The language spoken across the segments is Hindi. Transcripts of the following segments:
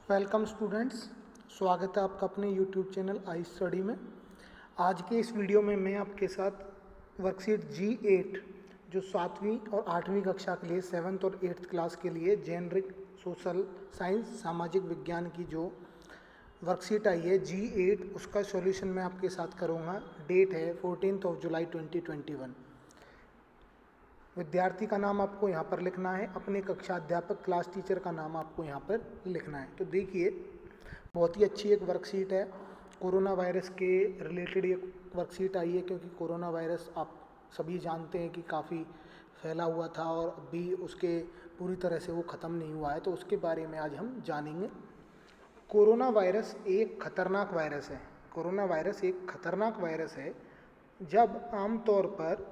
Welcome students. स्वागत है आपका अपने यूट्यूब चैनल आई स्टडी में। आज के इस वीडियो में मैं आपके साथ वर्कशीट G8 जो 7वीं और 8वीं कक्षा के लिए 7th और 8th क्लास के लिए जेनरिक सोशल साइंस सामाजिक विज्ञान की जो वर्कशीट आई है G8 उसका सॉल्यूशन मैं आपके साथ करूँगा। डेट है 14 जुलाई 2021। विद्यार्थी का नाम आपको यहाँ पर लिखना है, अपने कक्षा अध्यापक क्लास टीचर का नाम आपको यहाँ पर लिखना है। तो देखिए, बहुत ही अच्छी एक वर्कशीट है। कोरोना वायरस के रिलेटेड एक वर्कशीट आई है, क्योंकि कोरोना वायरस आप सभी जानते हैं कि काफ़ी फैला हुआ था और अभी उसके पूरी तरह से वो ख़त्म नहीं हुआ है। तो उसके बारे में आज हम जानेंगे। कोरोना वायरस एक खतरनाक वायरस है। कोरोना वायरस एक खतरनाक वायरस है। जब आमतौर पर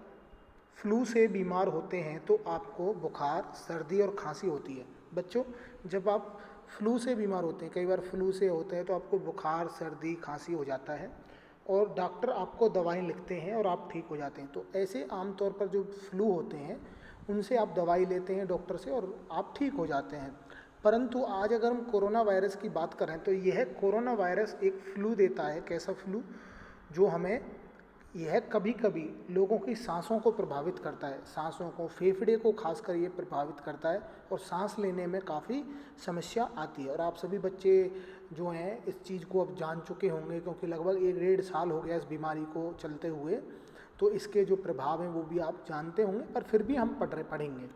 फ्लू से बीमार होते हैं तो आपको बुखार, सर्दी और खांसी होती है। बच्चों, जब आप फ्लू से बीमार होते हैं, कई बार फ्लू से होते हैं तो आपको बुखार, सर्दी, खांसी हो जाता है और डॉक्टर आपको दवाई लिखते हैं और आप ठीक हो जाते हैं। तो ऐसे आमतौर पर जो फ्लू होते हैं उनसे आप दवाई लेते हैं डॉक्टर से और आप ठीक हो जाते हैं। परंतु आज अगर हम कोरोना वायरस की बात करें तो यह कोरोना वायरस एक फ्लू देता है। कैसा फ्लू? जो हमें यह कभी कभी लोगों की सांसों को प्रभावित करता है, सांसों को, फेफड़े को खासकर ये प्रभावित करता है और सांस लेने में काफ़ी समस्या आती है। और आप सभी बच्चे जो हैं इस चीज़ को अब जान चुके होंगे, क्योंकि लगभग 1 डेढ़ साल हो गया इस बीमारी को चलते हुए। तो इसके जो प्रभाव हैं वो भी आप जानते होंगे, पर फिर भी हम पढ़ेंगे।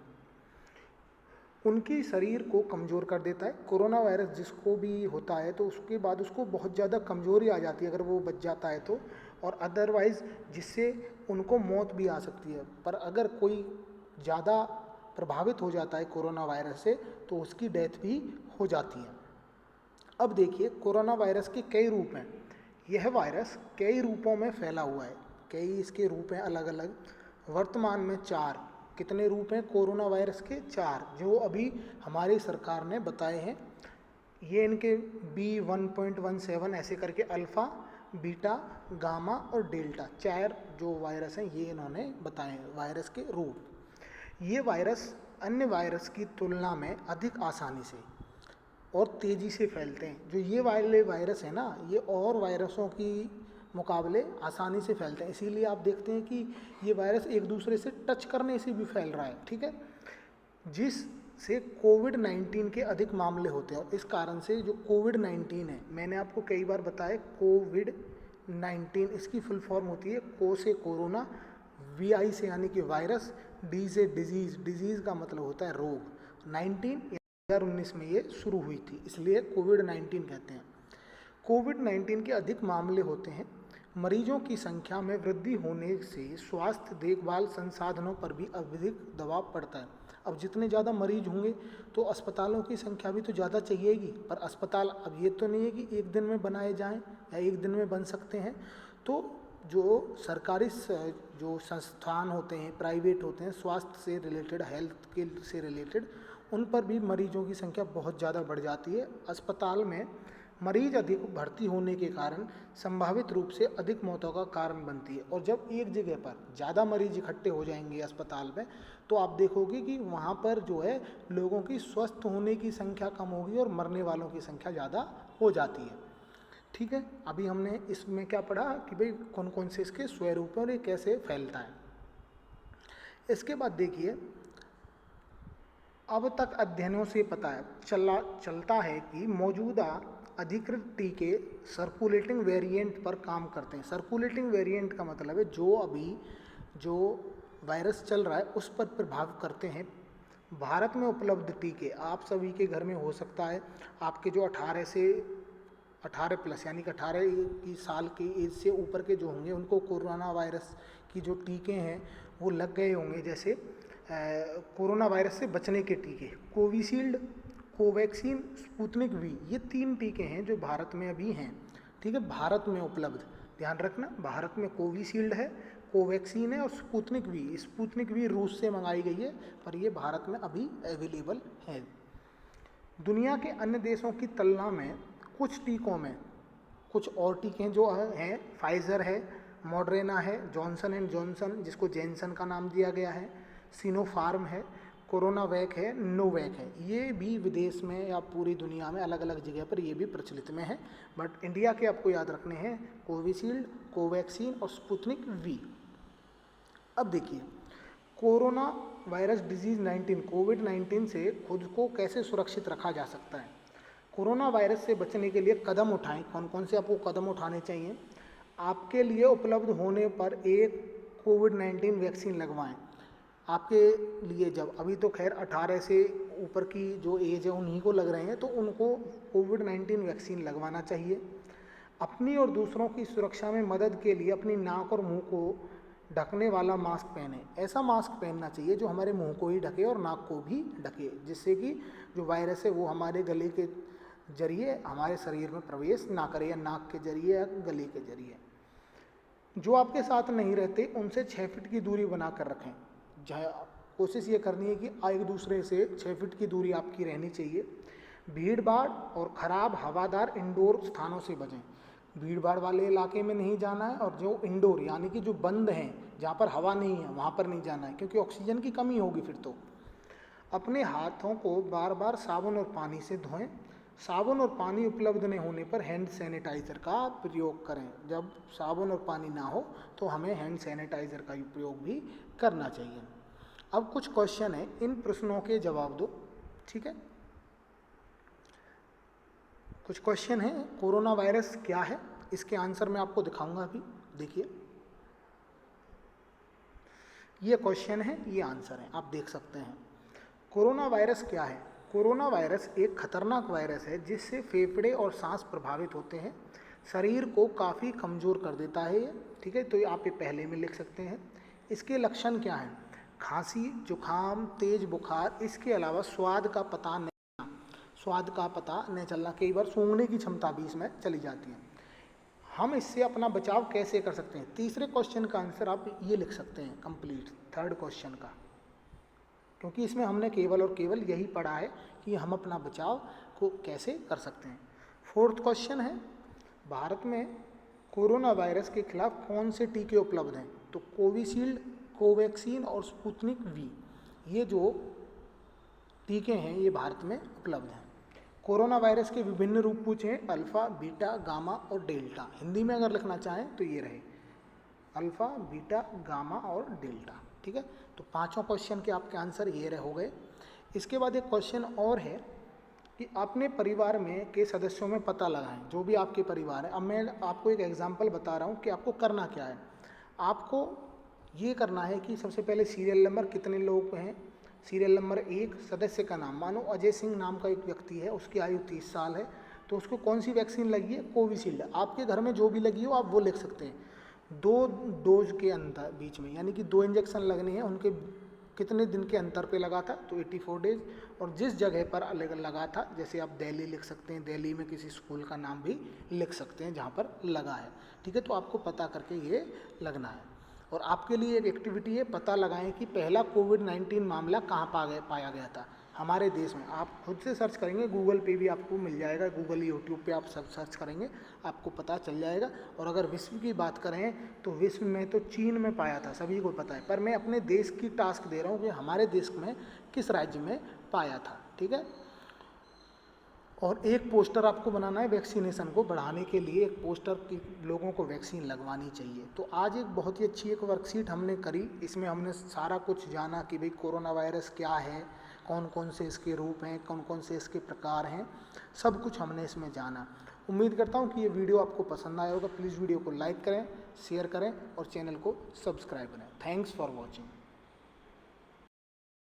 उनकी शरीर को कमज़ोर कर देता है। कोरोना वायरस जिसको भी होता है तो उसके बाद उसको बहुत ज़्यादा कमज़ोरी आ जाती है अगर वो बच जाता है तो, और अदरवाइज़ जिससे उनको मौत भी आ सकती है। पर अगर कोई ज़्यादा प्रभावित हो जाता है कोरोना वायरस से तो उसकी डेथ भी हो जाती है। अब देखिए, कोरोना वायरस के कई रूप हैं। यह वायरस कई रूपों में फैला हुआ है, कई इसके रूप हैं अलग अलग। वर्तमान में 4, कितने रूप हैं कोरोना वायरस के? 4, जो अभी हमारी सरकार ने बताए हैं। ये इनके B1.17 ऐसे करके अल्फ़ा, बीटा, गामा और डेल्टा 4 जो वायरस हैं ये इन्होंने बताए हैं वायरस के रूप। ये वायरस अन्य वायरस की तुलना में अधिक आसानी से और तेज़ी से फैलते हैं। जो ये वाले वायरस है ना, ये और वायरसों की मुकाबले आसानी से फैलते हैं। इसीलिए आप देखते हैं कि ये वायरस एक दूसरे से टच करने से भी फैल रहा है, ठीक है, जिससे कोविड-19 के अधिक मामले होते हैं। और इस कारण से जो कोविड-19 है, मैंने आपको कई बार बताया, कोविड-19 इसकी फुल फॉर्म होती है को से कोरोना, VI से यानी कि वायरस, D से डिजीज़, डिजीज़ का मतलब होता है रोग। 2019 में ये शुरू हुई थी, इसलिए कोविड-19 कहते हैं। कोविड-19 के अधिक मामले होते हैं। मरीजों की संख्या में वृद्धि होने से स्वास्थ्य देखभाल संसाधनों पर भी अधिक दबाव पड़ता है। अब जितने ज़्यादा मरीज होंगे तो अस्पतालों की संख्या भी तो ज़्यादा चाहिएगी, पर अस्पताल अब ये तो नहीं है कि एक दिन में बनाए जाएं या एक दिन में बन सकते हैं। तो जो सरकारी जो संस्थान होते हैं, प्राइवेट होते हैं, स्वास्थ्य से रिलेटेड, हेल्थ के से रिलेटेड, उन पर भी मरीजों की संख्या बहुत ज़्यादा बढ़ जाती है। अस्पताल में मरीज अधिक भर्ती होने के कारण संभावित रूप से अधिक मौतों का कारण बनती है। और जब एक जगह पर ज़्यादा मरीज इकट्ठे हो जाएंगे अस्पताल में तो आप देखोगे कि वहाँ पर जो है लोगों की स्वस्थ होने की संख्या कम होगी और मरने वालों की संख्या ज़्यादा हो जाती है, ठीक है। अभी हमने इसमें क्या पढ़ा कि भाई कौन कौन से इसके स्वरूप हैं और ये कैसे फैलता है। इसके बाद देखिए, अब तक अध्ययनों से पता है चलता है कि मौजूदा अधिकृत टीके सर्कुलेटिंग वेरिएंट पर काम करते हैं। सर्कुलेटिंग वेरिएंट का मतलब है जो अभी जो वायरस चल रहा है उस पर प्रभाव करते हैं। भारत में उपलब्ध टीके आप सभी के घर में हो सकता है। आपके जो 18 प्लस यानी कि 18 की साल की एज से ऊपर के जो होंगे उनको कोरोना वायरस की जो टीके हैं वो लग गए होंगे। जैसे कोरोना वायरस से बचने के टीके कोविशील्ड, कोवैक्सीन, स्पुतनिक वी, ये 3 टीके हैं जो भारत में अभी हैं, ठीक है, भारत में उपलब्ध। ध्यान रखना, भारत में कोविशील्ड है, कोवैक्सीन है और स्पुतनिक वी। स्पुतनिक वी रूस से मंगाई गई है, पर ये भारत में अभी अवेलेबल है। दुनिया के अन्य देशों की तुलना में कुछ टीकों में कुछ और टीके जो हैं, फाइज़र है, मॉडर्ना है, जॉनसन एंड जॉनसन जिसको जैनसन का नाम दिया गया है, सिनोफार्म है, कोरोना वैक है, नोवैक है। ये भी विदेश में या पूरी दुनिया में अलग अलग जगह पर ये भी प्रचलित में है, बट इंडिया के आपको याद रखने हैं कोविशील्ड, कोवैक्सीन और स्पुतनिक वी। अब देखिए, कोरोना वायरस डिजीज 19 कोविड-19 से खुद को कैसे सुरक्षित रखा जा सकता है। कोरोना वायरस से बचने के लिए कदम उठाएं। कौन कौन से आपको कदम उठाने चाहिए? आपके लिए उपलब्ध होने पर एक कोविड-19 वैक्सीन लगवाएं। आपके लिए जब अभी तो खैर 18 से ऊपर की जो एज है उन्हीं को लग रहे हैं, तो उनको कोविड-19 वैक्सीन लगवाना चाहिए। अपनी और दूसरों की सुरक्षा में मदद के लिए अपनी नाक और मुंह को ढकने वाला मास्क पहने। ऐसा मास्क पहनना चाहिए जो हमारे मुंह को ही ढके और नाक को भी ढके, जिससे कि जो वायरस है वो हमारे गले के जरिए हमारे शरीर में प्रवेश ना करे, या नाक के जरिए या गले के जरिए। जो आपके साथ नहीं रहते उनसे 6 फीट की दूरी बनाकर रखें। कोशिश ये करनी है कि एक दूसरे से 6 फीट की दूरी आपकी रहनी चाहिए। भीड़ भाड़ और ख़राब हवादार इंडोर स्थानों से बचें। भीड़ भाड़ वाले इलाके में नहीं जाना है, और जो इंडोर यानी कि जो बंद हैं जहाँ पर हवा नहीं है वहाँ पर नहीं जाना है, क्योंकि ऑक्सीजन की कमी होगी फिर तो। अपने हाथों को बार बार साबुन और पानी से धोएं। साबुन और पानी उपलब्ध नहीं होने पर हैंड सैनिटाइज़र का प्रयोग करें। जब साबुन और पानी ना हो तो हमें हैंड सैनिटाइज़र का उपयोग भी करना चाहिए। अब कुछ क्वेश्चन है, इन प्रश्नों के जवाब दो, ठीक है। कुछ क्वेश्चन है, कोरोना वायरस क्या है, इसके आंसर मैं आपको दिखाऊंगा अभी। देखिए, ये क्वेश्चन है, ये आंसर है, आप देख सकते हैं। कोरोना वायरस क्या है? कोरोना वायरस एक खतरनाक वायरस है जिससे फेफड़े और सांस प्रभावित होते हैं। शरीर को काफ़ी कमज़ोर कर देता है ये, ठीक है। तो ये आप ये पहले में लिख सकते हैं। इसके लक्षण क्या हैं? खांसी, जुखाम, तेज बुखार, इसके अलावा स्वाद का पता नहीं चलना, कई बार सूंघने की क्षमता भी इसमें चली जाती है। हम इससे अपना बचाव कैसे कर सकते हैं? तीसरे क्वेश्चन का आंसर आप ये लिख सकते हैं कंप्लीट, थर्ड क्वेश्चन का, क्योंकि इसमें हमने केवल और केवल यही पढ़ा है कि हम अपना बचाव को कैसे कर सकते हैं। फोर्थ क्वेश्चन है, भारत में कोरोना वायरस के खिलाफ कौन से टीके उपलब्ध हैं? तो कोविशील्ड, कोवैक्सीन और स्पुतनिक वी, ये जो टीके हैं ये भारत में उपलब्ध हैं। कोरोना वायरस के विभिन्न रूप पूछे हैं, अल्फा, बीटा, गामा और डेल्टा। हिंदी में अगर लिखना चाहें तो ये रहे, अल्फा, बीटा, गामा और डेल्टा, ठीक है। तो पांचों क्वेश्चन के आपके आंसर ये रहे हो गए। इसके बाद एक क्वेश्चन और है कि अपने परिवार में के सदस्यों में पता लगाएं, जो भी आपके परिवार है। अब मैं आपको एक एग्जांपल बता रहा हूँ कि आपको करना क्या है। आपको ये करना है कि सबसे पहले सीरियल नंबर, कितने लोग हैं, सीरियल नंबर 1, सदस्य का नाम। मानो अजय सिंह नाम का एक व्यक्ति है, उसकी आयु 30 साल है, तो उसको कौन सी वैक्सीन लगी है? कोविशील्ड। आपके घर में जो भी लगी हो आप वो लिख सकते हैं। 2 डोज के अंतर बीच में, यानी कि 2 इंजेक्शन लगने हैं, उनके कितने दिन के अंतर पे लगा था? तो 84 डेज। और जिस जगह पर अलग लगा था, जैसे आप दिल्ली लिख सकते हैं, दिल्ली में किसी स्कूल का नाम भी लिख सकते हैं जहाँ पर लगा है, ठीक है। तो आपको पता करके ये लगना है। और आपके लिए एक एक्टिविटी है, पता लगाएं कि पहला कोविड-19 मामला कहाँ पाया गया था हमारे देश में। आप खुद से सर्च करेंगे, गूगल पे भी आपको मिल जाएगा, गूगल, यूट्यूब पे आप सर्च करेंगे, आपको पता चल जाएगा। और अगर विश्व की बात करें तो विश्व में तो चीन में पाया था, सभी को पता है, पर मैं अपने देश की टास्क दे रहा हूँ कि हमारे देश में किस राज्य में पाया था, ठीक है। और एक पोस्टर आपको बनाना है वैक्सीनेशन को बढ़ाने के लिए, एक पोस्टर की लोगों को वैक्सीन लगवानी चाहिए। तो आज एक बहुत ही अच्छी एक वर्कशीट हमने करी, इसमें हमने सारा कुछ जाना कि भाई कोरोना वायरस क्या है, कौन कौन से इसके रूप हैं, कौन कौन से इसके प्रकार हैं, सब कुछ हमने इसमें जाना। उम्मीद करता हूँ कि ये वीडियो आपको पसंद आया होगा। प्लीज़ वीडियो को लाइक करें, शेयर करें और चैनल को सब्सक्राइब करें। Thanks for watching.